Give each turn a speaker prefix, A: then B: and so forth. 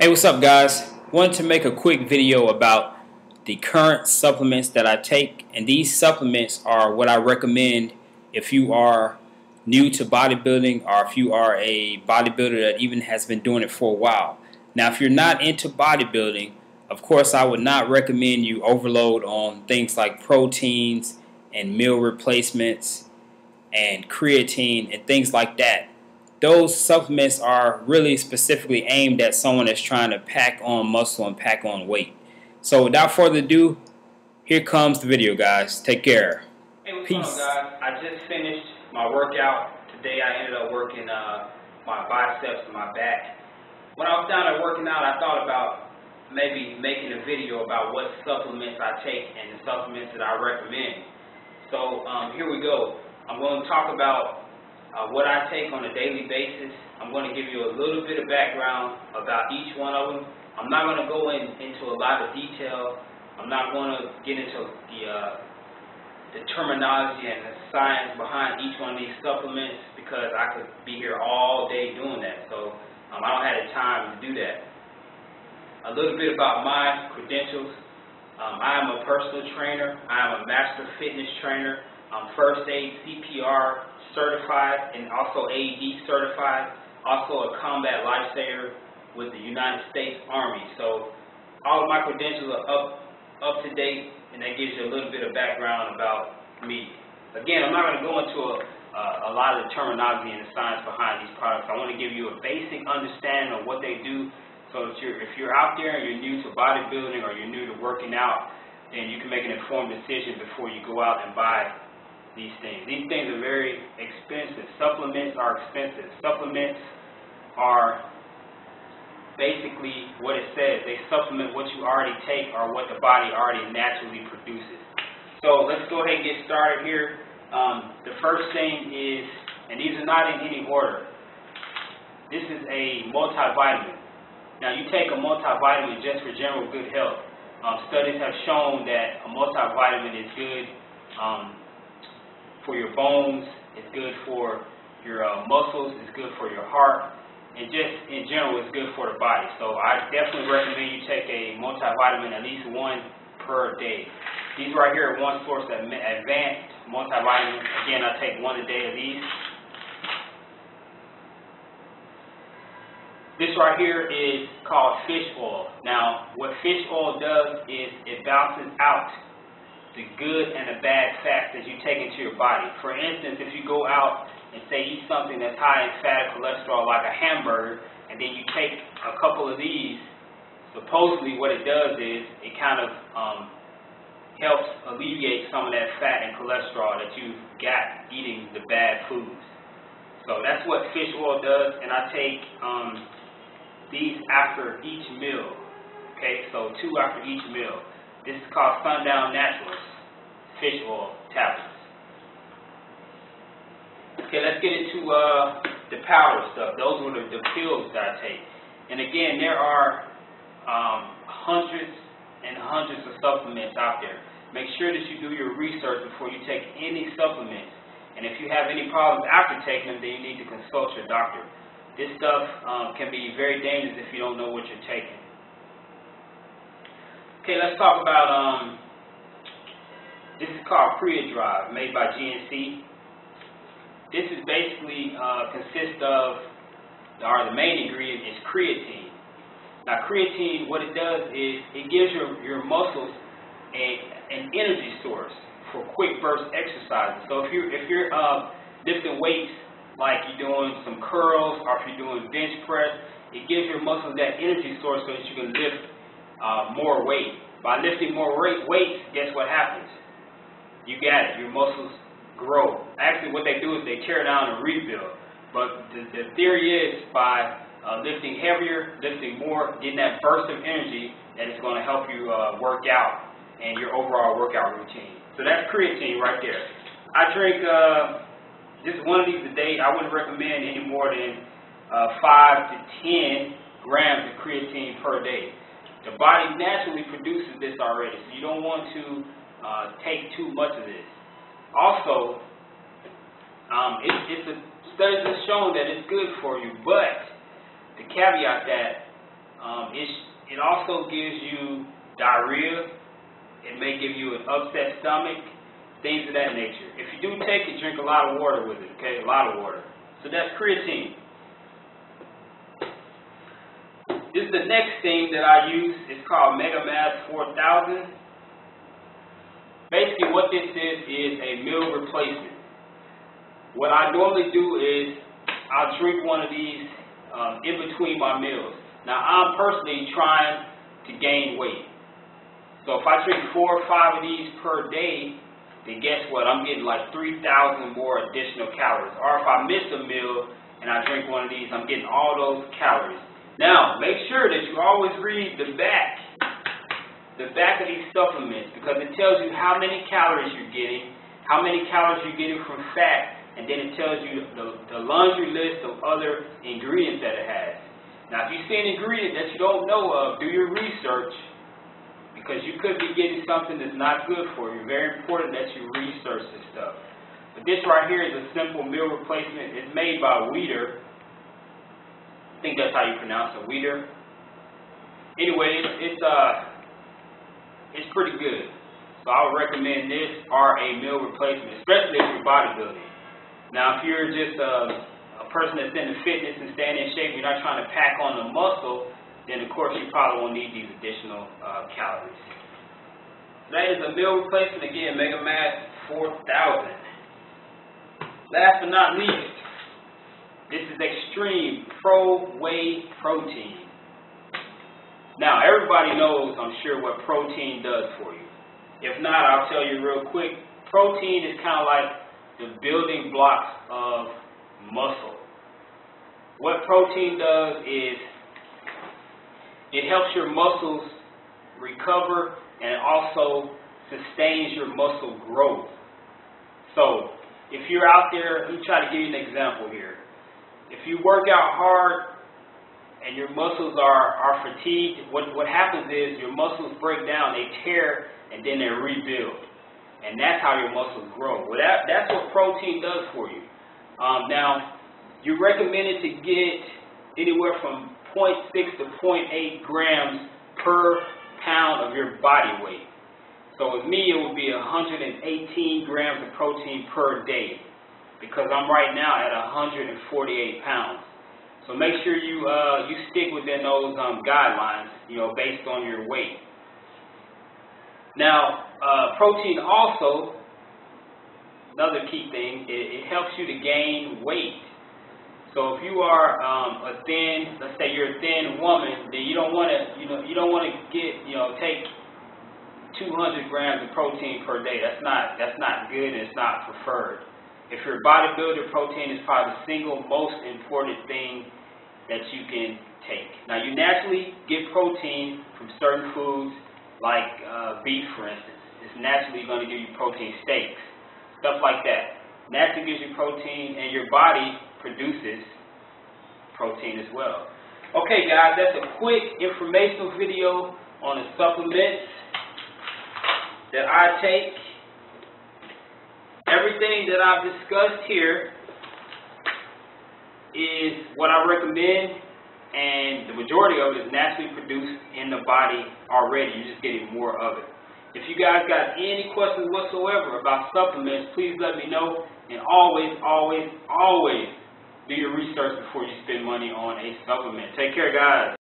A: Hey, what's up, guys? Wanted to make a quick video about the current supplements that I take, and these supplements are what I recommend if you are new to bodybuilding or if you are a bodybuilder that even has been doing it for a while. Now, if you're not into bodybuilding, of course I would not recommend you overload on things like proteins and meal replacements and creatine and things like that. Those supplements are really specifically aimed at someone that's trying to pack on muscle and pack on weight. So without further ado, here comes the video, guys. Take care.
B: Hey, what's
A: Peace.
B: going on, guys? I just finished my workout. Today I ended up working my biceps and my back. When I was down there working out, I thought about maybe making a video about what supplements I take and the supplements that I recommend. So here we go. I'm going to talk about what I take on a daily basis. I'm going to give you a little bit of background about each one of them. I'm not going to go into a lot of detail. I'm not going to get into the terminology and the science behind each one of these supplements because I could be here all day doing that. So I don't have the time to do that. A little bit about my credentials. I am a personal trainer. I am a master fitness trainer. I'm first aid CPR certified and also AED certified, also a combat lifesaver with the United States Army. So all of my credentials are up to date, and that gives you a little bit of background about me. Again, I'm not going to go into a lot of the terminology and the science behind these products. I want to give you a basic understanding of what they do, so that if you're out there and you're new to bodybuilding or you're new to working out, then you can make an informed decision before you go out and buy these things. These things are very expensive. Supplements are expensive. Supplements are basically what it says. They supplement what you already take or what the body already naturally produces. So let's go ahead and get started here. The first thing is, and these are not in any order, this is a multivitamin. Now you take a multivitamin just for general good health. Studies have shown that a multivitamin is good for your bones, it's good for your muscles, it's good for your heart, and just in general it's good for the body. So I definitely recommend you take a multivitamin, at least one per day. These right here are one source of advanced multivitamins. Again, I take one a day of these. This right here is called fish oil. Now what fish oil does is it balances out the good and the bad fats that you take into your body. For instance, if you go out and say eat something that's high in fat or cholesterol like a hamburger, and then you take a couple of these, supposedly what it does is it kind of helps alleviate some of that fat and cholesterol that you've got eating the bad foods. So that's what fish oil does, and I take these after each meal. Okay, so 2 after each meal. This is called Sundown Naturals fish oil tablets. Okay, let's get into the powder stuff. Those were the pills that I take. And again, there are hundreds and hundreds of supplements out there. Make sure that you do your research before you take any supplements. And if you have any problems after taking them, then you need to consult your doctor. This stuff can be very dangerous if you don't know what you're taking. Okay, let's talk about, this is called Creadrive, made by GNC. This is basically consists of, or the main ingredient is creatine. Now creatine, what it does is it gives your muscles an energy source for quick burst exercises. So if you're lifting weights, like you're doing some curls or if you're doing bench press, it gives your muscles that energy source so that you can lift more weight. By lifting more weights, guess what happens? You got it. Your muscles grow. Actually, what they do is they tear down and rebuild. But the theory is by lifting heavier, lifting more, getting that burst of energy, that is going to help you work out and your overall workout routine. So that's creatine right there. I drink just one of these a day. I wouldn't recommend any more than 5 to 10 grams of creatine per day. The body naturally produces this already, so you don't want to take too much of this. Also, studies have shown that it's good for you, but the caveat that It also gives you diarrhea. It may give you an upset stomach, things of that nature. If you do take it, drink a lot of water with it, okay? A lot of water. So that's creatine. This is the next thing that I use. It's called MegaMass 4000. Basically what this is a meal replacement. What I normally do is I'll drink one of these in between my meals. Now I'm personally trying to gain weight. So if I drink 4 or 5 of these per day, then guess what? I'm getting like 3,000 more additional calories. Or if I miss a meal and I drink one of these, I'm getting all those calories. Now, make sure that you always read the back of these supplements, because it tells you how many calories you're getting, how many calories you're getting from fat, and then it tells you the laundry list of other ingredients that it has. Now, if you see an ingredient that you don't know of, do your research, because you could be getting something that's not good for you. Very important that you research this stuff. But this right here is a simple meal replacement. It's made by Weider. I think that's how you pronounce it, Weider. Anyway, it's pretty good. So I would recommend this or a meal replacement, especially if you're bodybuilding. Now, if you're just a person that's into fitness and staying in shape, you're not trying to pack on the muscle, then of course you probably won't need these additional calories. So that is a meal replacement. Again, MegaMass 4000. Last but not least, this is Extreme Pro Whey Protein. Now, everybody knows, I'm sure, what protein does for you. If not, I'll tell you real quick. Protein is kind of like the building blocks of muscle. What protein does is it helps your muscles recover and also sustains your muscle growth. So, if you're out there, let me try to give you an example here. If you work out hard and your muscles are fatigued, what happens is your muscles break down, they tear, and then they rebuild. And that's how your muscles grow. Well, that's what protein does for you. Now, you're recommended to get anywhere from 0.6 to 0.8 grams per pound of your body weight. So with me, it would be 118 grams of protein per day, because I'm right now at 148 pounds. So make sure you stick within those guidelines, based on your weight. Now, protein also, another key thing, it helps you to gain weight. So if you are let's say you're a thin woman, then you don't want to take 200 grams of protein per day. That's not good, and it's not preferred. If you're a bodybuilder, protein is probably the single most important thing that you can take. Now, you naturally get protein from certain foods, like beef, for instance. It's naturally going to give you protein, steaks, stuff like that. Naturally gives you protein, and your body produces protein as well. Okay, guys, that's a quick informational video on the supplements that I take. Everything that I've discussed here is what I recommend, and the majority of it is naturally produced in the body already. You're just getting more of it. If you guys got any questions whatsoever about supplements, please let me know. And always, always, always do your research before you spend money on a supplement. Take care, guys.